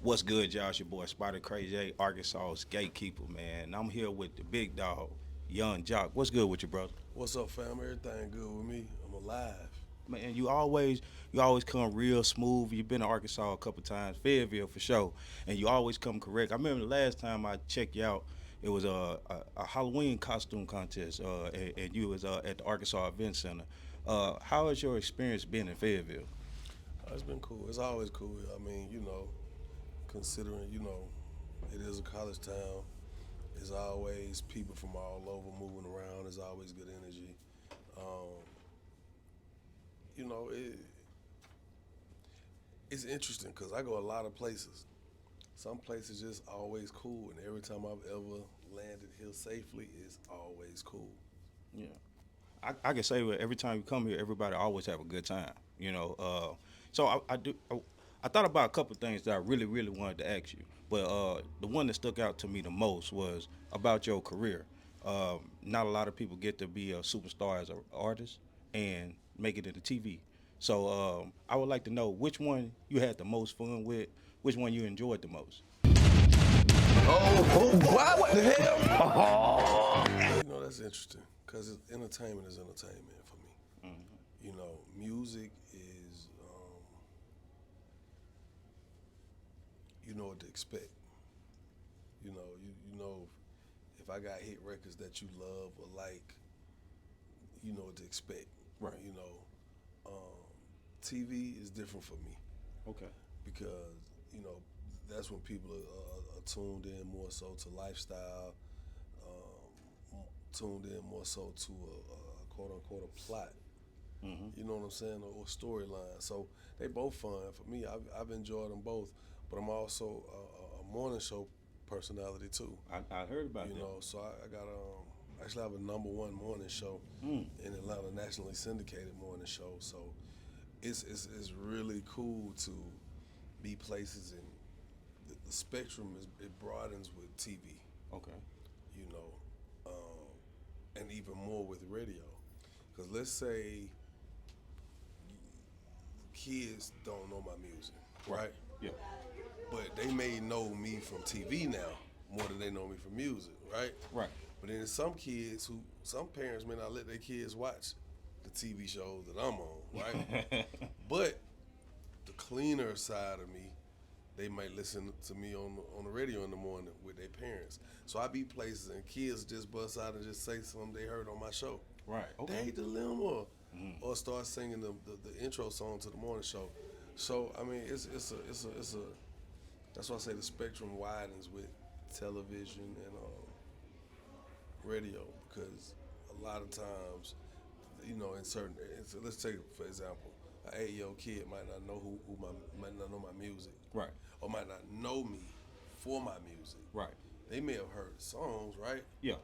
What's good, y'all? It's your boy Spider Crazy, Arkansas's gatekeeper, man. And I'm here with the big dog, Young Jock. What's good with you, brother? What's up, fam? Everything good with me? I'm alive. Man, you always come real smooth. You've been to Arkansas a couple times, Fayetteville for sure, and you always come correct. I remember the last time I checked you out, it was a Halloween costume contest, and you was at the Arkansas Event Center. How has your experience been in Fayetteville? It's been cool. It's always cool. I mean, considering, it is a college town, there's always people from all over moving around. There's always good energy. Um, you know, it, it's interesting because I go a lot of places. Some places just always cool, and every time I've ever landed here safely, it's always cool. Yeah. I can say that every time you come here, everybody always have a good time. So I thought about a couple of things that I really wanted to ask you, but the one that stuck out to me the most was about your career. Not a lot of people get to be a superstar as an artist and make it into TV. So I would like to know which one you had the most fun with, which one you enjoyed the most. Oh, why? What the hell? That's interesting because entertainment is entertainment for me. Music is, you know what to expect. You know if I got hit records that you love or like, you know what to expect. Right. You know, TV is different for me Okay. because you know that's when people are tuned in more so to lifestyle, tuned in more so to a quote unquote a plot. You know what I'm saying, or storyline. So they both fun for me. I've enjoyed them both, but I'm also a morning show personality too. I heard about that. So I got actually have a number one morning show in Atlanta, nationally syndicated morning show. So it's really cool to be places, and the spectrum it broadens with TV. Okay. You know, and even more with radio. Because let's say kids don't know my music, right? Yeah. But they may know me from TV now more than they know me from music, right? Right. But then some parents may not let their kids watch the TV shows that I'm on, right? But the cleaner side of me, they might listen to me on the radio in the morning with their parents. So I be places and kids just bust out and just say something they heard on my show. Right. They Okay. hate the limo, or start singing the intro song to the morning show. So I mean, it's a that's why I say the spectrum widens with television and radio, because a lot of times, in certain, let's take for example, an 8-year-old kid might not know might not know my music, Right. or might not know me for my music. Right. They may have heard songs, right? Yeah.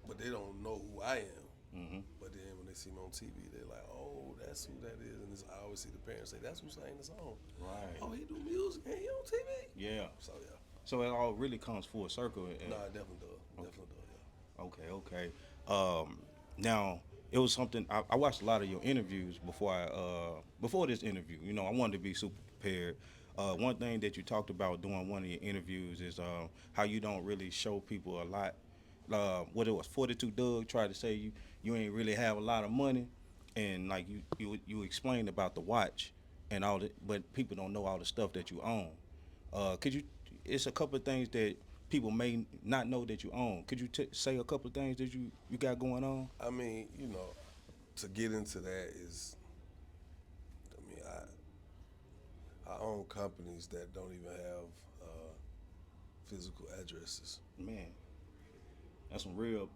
But they don't know who I am. Mm-hmm. But then when they see me on TV, they're like, "Oh, that's who that is." And I always see the parents say, "That's who sang the song." Right. Oh, he do music and he on TV. Yeah. So yeah, So it all really comes full circle. no, it definitely does. Okay. Definitely does. Okay. Okay. Now it was something I watched a lot of your interviews before this interview. I wanted to be super prepared. One thing that you talked about during one of your interviews is how you don't really show people a lot. What it was, 42 Doug tried to say you ain't really have a lot of money, and like you explained about the watch and all that, but people don't know all the stuff that you own. Could you? It's a couple of things that people may not know that you own. Could you say a couple of things that you got going on? Yeah. I mean, to get into that is, I mean, I own companies that don't even have physical addresses. Man, that's some real.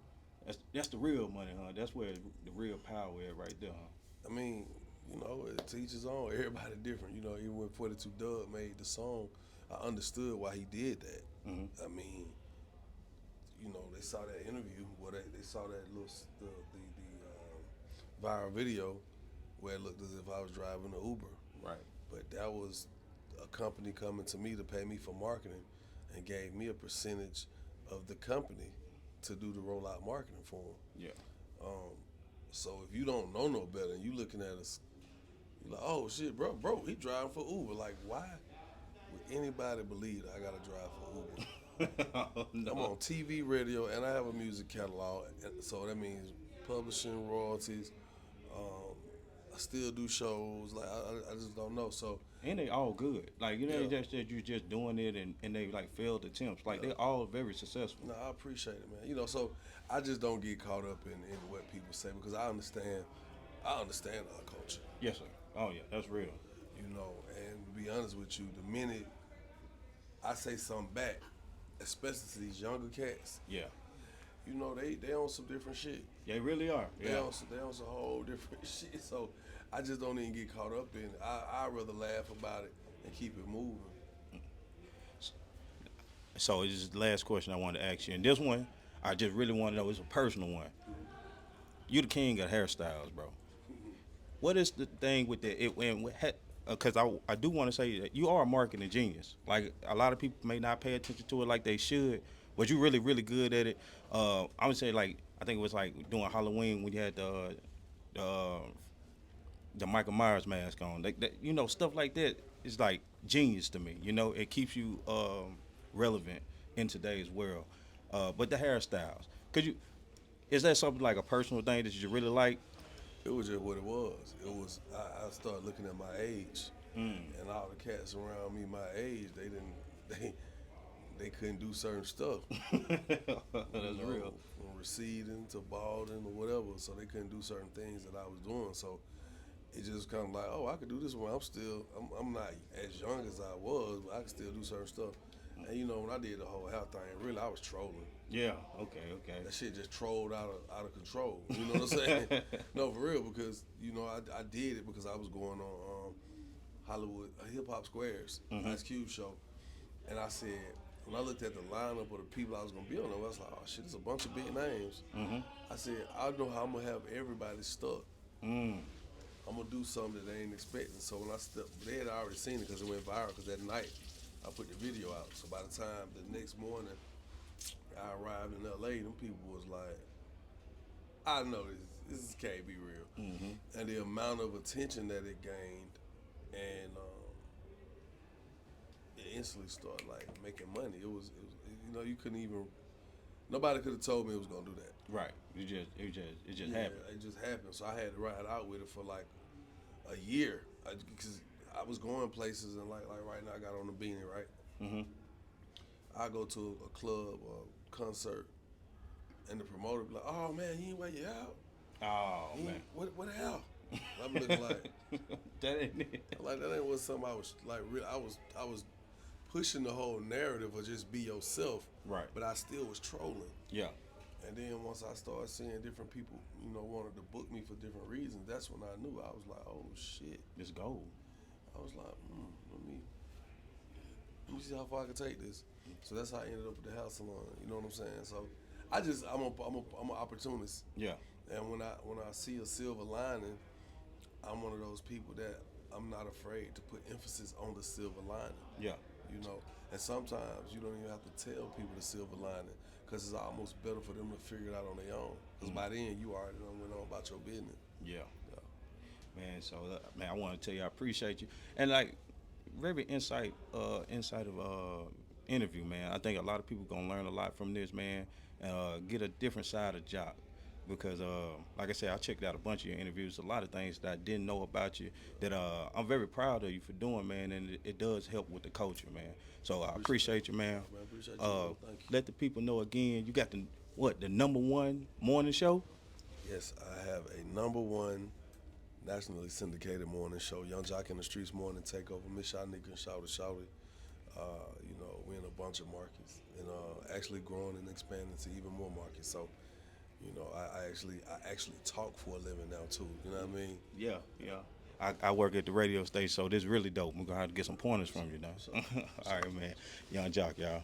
That's the real money, huh? That's where the real power is right there, huh? I mean, it to each his own. Everybody different. Even when 42 Doug made the song, I understood why he did that. Mm-hmm. I mean, they saw that interview, they saw that little viral video where it looked as if I was driving an Uber, Right. but that was a company coming to me to pay me for marketing, and gave me a percentage of the company to do the rollout marketing for them. Yeah. So if you don't know no better, and you looking at us, you're like, oh shit, bro, he driving for Uber. Like, why? anybody believe that I gotta drive for Uber. No. I'm on TV, radio, and I have a music catalog, and so that means publishing royalties. Um, I still do shows. Like I just don't know. So And they all good. Like, you know, Yeah. just that you just doing it and they like failed attempts. Like, Yeah. they're all very successful. no, I appreciate it, man. You know, so I just don't get caught up in what people say because I understand our culture. Yes, sir. Oh, yeah, that's real. You know, and to be honest with you, the minute I say something back, especially to these younger cats, Yeah. you know, they on some different shit. They really are. They Yeah. on some whole different shit. So I just don't even get caught up in it. I'd rather laugh about it and keep it moving. So this is the last question I wanted to ask you. And this one, I just really want to know, it's a personal one. You the king of hairstyles, bro. What is the thing with that? Because I do want to say that you are a marketing genius. Like, a lot of people may not pay attention to it like they should, but you're really, really good at it. I would say, like, I think it was like doing Halloween when you had the Michael Myers mask on. You know, stuff like that is like genius to me. You know, it keeps you relevant in today's world. But the hairstyles, is that something like a personal thing that you really like? It was just what it was. It was I started looking at my age, and all the cats around me my age, they couldn't do certain stuff. That's real. From receding to balding or whatever, so they couldn't do certain things that I was doing. So it just kind of like, oh, I could do this when I'm not as young as I was, but I can still do certain stuff. And you know, when I did the whole hair thing, really, I was trolling. Yeah. Okay. That shit just trolled out of control. You know what I'm saying? No, for real, because you know I did it because I was going on Hollywood Hip Hop Squares Ice Cube show, and I said when I looked at the lineup of the people I was gonna be on, I was like, oh shit, there's a bunch of big names. I said I know how I'm gonna have everybody stuck. I'm gonna do something that they ain't expecting. So when I stepped, they had already seen it because it went viral. Because that night I put the video out. So by the time the next morning I arrived in LA, them people was like, I know this can't be real. And the amount of attention that it gained, and it instantly started like making money. It was you know, you couldn't even, nobody could have told me it was gonna do that. Right. It just Yeah, happened. it just happened. So I had to ride out with it for like a year because I was going places and like right now I got on the beanie, right? I go to a club or concert and the promoter be like, "Oh man, you ain't wear your out. Oh man. What the hell?" I'm looking like That ain't it. like that ain't what something I was like. I was pushing the whole narrative of just be yourself, Right. But I still was trolling. Yeah. And then once I started seeing different people, you know, wanted to book me for different reasons, that's when I knew. I was like, oh shit. It's gold. I was like, let me see how far I can take this. So that's how I ended up at the hair salon. You know what I'm saying? So I'm an opportunist. Yeah. And when I see a silver lining, I'm one of those people that I'm not afraid to put emphasis on the silver lining. Yeah. You know, and sometimes you don't even have to tell people the silver lining because it's almost better for them to figure it out on their own. Because by then you already done went on about your business. Yeah. Yeah. Man, so man, I want to tell you I appreciate you, and like very insight of interview, man. I think a lot of people gonna learn a lot from this, man, and get a different side of Jock, because like I said, I checked out a bunch of your interviews, a lot of things that I didn't know about you that I'm very proud of you for doing, man, and it does help with the culture, man. So I appreciate you, man. I appreciate you. Thank you. Let the people know again, you got the #1 morning show. Yes, I have a #1 nationally syndicated morning show, Young Jock in the Streets Morning Takeover. Miss Shanika and Shouty. You know, we're in a bunch of markets and actually growing and expanding to even more markets. So, you know, I actually talk for a living now too. You know what I mean? Yeah, yeah. I work at the radio station, so this is really dope. We're gonna have to get some pointers from you now. All right, man. Young Jock, y'all.